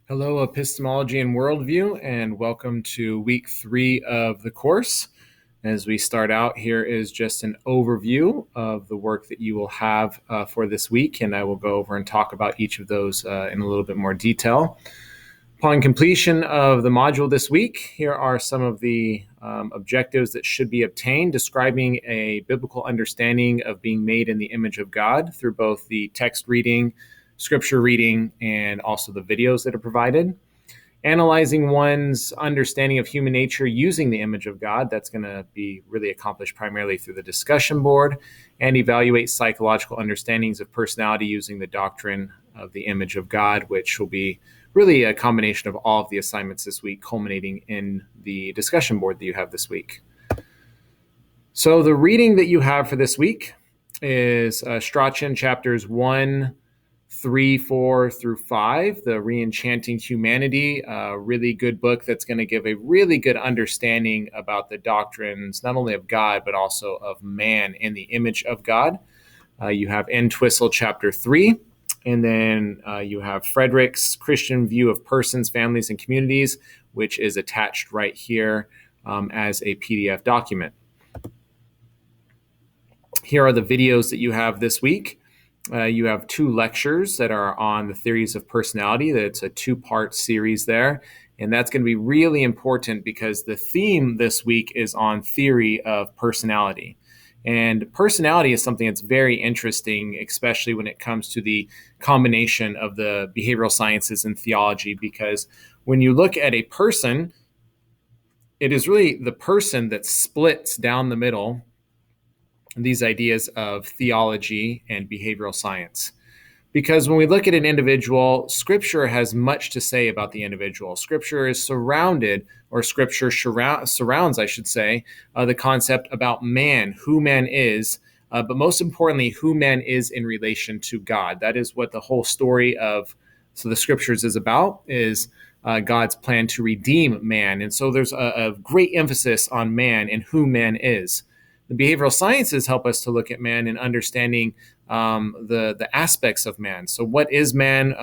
Hello, Epistemology and Worldview, and welcome to week 3 of the course. As we start out, here is just an overview of the work that you will have for this week, and I will go over and talk about each of those in a little bit more detail. Upon completion of the module this week, here are some of the objectives that should be obtained, describing a biblical understanding of being made in the image of God through both the text reading, scripture reading, and also the videos that are provided. Analyzing one's understanding of human nature using the image of God, that's going to be really accomplished primarily through the discussion board, and evaluate psychological understandings of personality using the doctrine of the image of God, which will be really a combination of all of the assignments this week, culminating in the discussion board that you have this week. So the reading that you have for this week is Strachan chapters 1, 3, 4 through 5, the Re-Enchanting Humanity, a really good book that's going to give a really good understanding about the doctrines, not only of God, but also of man in the image of God. You have Entwistle chapter 3, and then you have Frederick's Christian View of Persons, Families, and Communities, which is attached right here as a PDF document. Here are the videos that you have this week. You have 2 lectures that are on the theories of personality. That's a 2-part series there. And that's going to be really important because the theme this week is on theory of personality. And personality is something that's very interesting, especially when it comes to the combination of the behavioral sciences and theology, because when you look at a person, it is really the person that splits down the middle these ideas of theology and behavioral science. Because when we look at an individual, Scripture has much to say about the individual. Scripture is surrounded, or Scripture surrounds, I should say, the concept about man, who man is, but most importantly, who man is in relation to God. That is what the whole story of the Scriptures is about, is God's plan to redeem man. And so there's a great emphasis on man and who man is. The behavioral sciences help us to look at man and understanding the aspects of man. So what is man?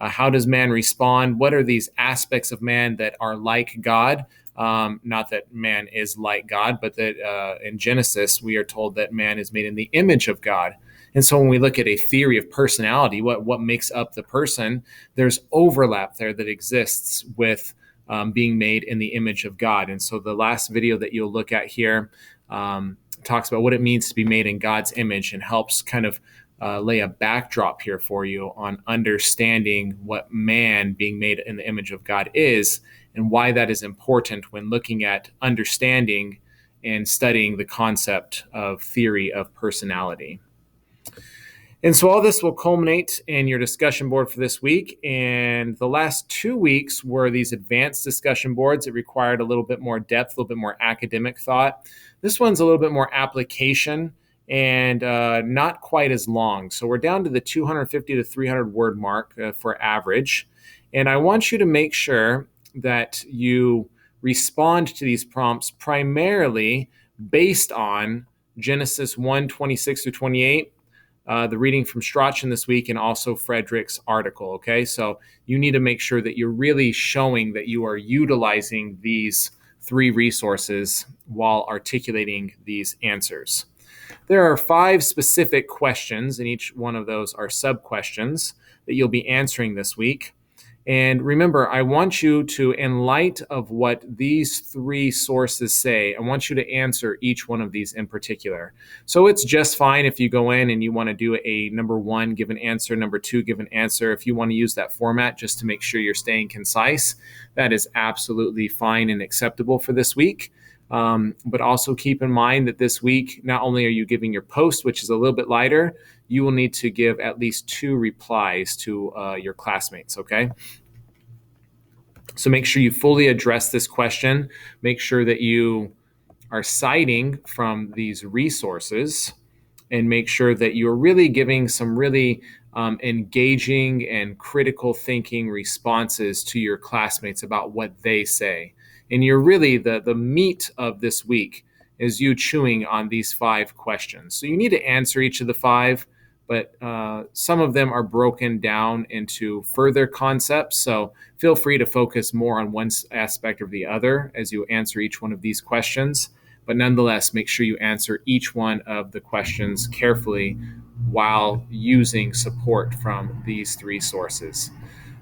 How does man respond? What are these aspects of man that are like God? Not that man is like God, but that in Genesis, we are told that man is made in the image of God. And so when we look at a theory of personality, what makes up the person, there's overlap there that exists with being made in the image of God. And so the last video that you'll look at here talks about what it means to be made in God's image and helps kind of lay a backdrop here for you on understanding what man being made in the image of God is and why that is important when looking at understanding and studying the concept of theory of personality. And so all this will culminate in your discussion board for this week. And the last 2 weeks were these advanced discussion boards. It required a little bit more depth, a little bit more academic thought. This one's a little bit more application and not quite as long. So we're down to the 250 to 300 word mark for average. And I want you to make sure that you respond to these prompts primarily based on Genesis 1:26 through 28, the reading from Strachan this week, and also Frederick's article. Okay, so you need to make sure that you're really showing that you are utilizing these 3 resources while articulating these answers. There are 5 specific questions, and each one of those are sub-questions that you'll be answering this week. And remember, I want you to, in light of what these 3 sources say, I want you to answer each one of these in particular. So it's just fine if you go in and you want to do a number 1, give an answer, number 2, give an answer. If you want to use that format just to make sure you're staying concise, that is absolutely fine and acceptable for this week. But also keep in mind that this week, not only are you giving your post, which is a little bit lighter, you will need to give at least 2 replies to your classmates, okay? So make sure you fully address this question. Make sure that you are citing from these resources, and make sure that you're really giving some really engaging and critical thinking responses to your classmates about what they say. And you're really, the meat of this week is you chewing on these 5 questions. So you need to answer each of the 5, but some of them are broken down into further concepts. So feel free to focus more on one aspect or the other as you answer each one of these questions. But nonetheless, make sure you answer each one of the questions carefully while using support from these three sources.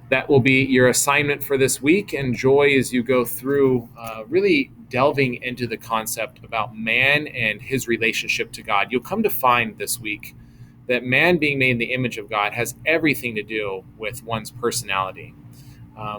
That will be your assignment for this week. Enjoy as you go through really delving into the concept about man and his relationship to God. You'll come to find this week that man being made in the image of God has everything to do with one's personality.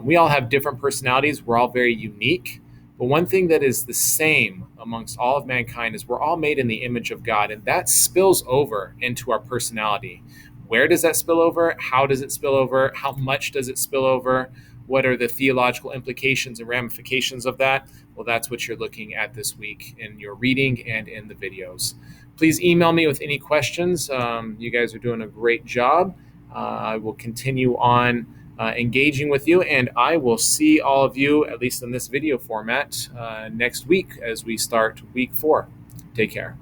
We all have different personalities. We're all very unique. But one thing that is the same amongst all of mankind is we're all made in the image of God, and that spills over into our personality. Where does that spill over? How does it spill over? How much does it spill over? What are the theological implications and ramifications of that? Well, that's what you're looking at this week in your reading and in the videos. Please email me with any questions. You guys are doing a great job. I will continue on engaging with you, and I will see all of you, at least in this video format, next week as we start week 4. Take care.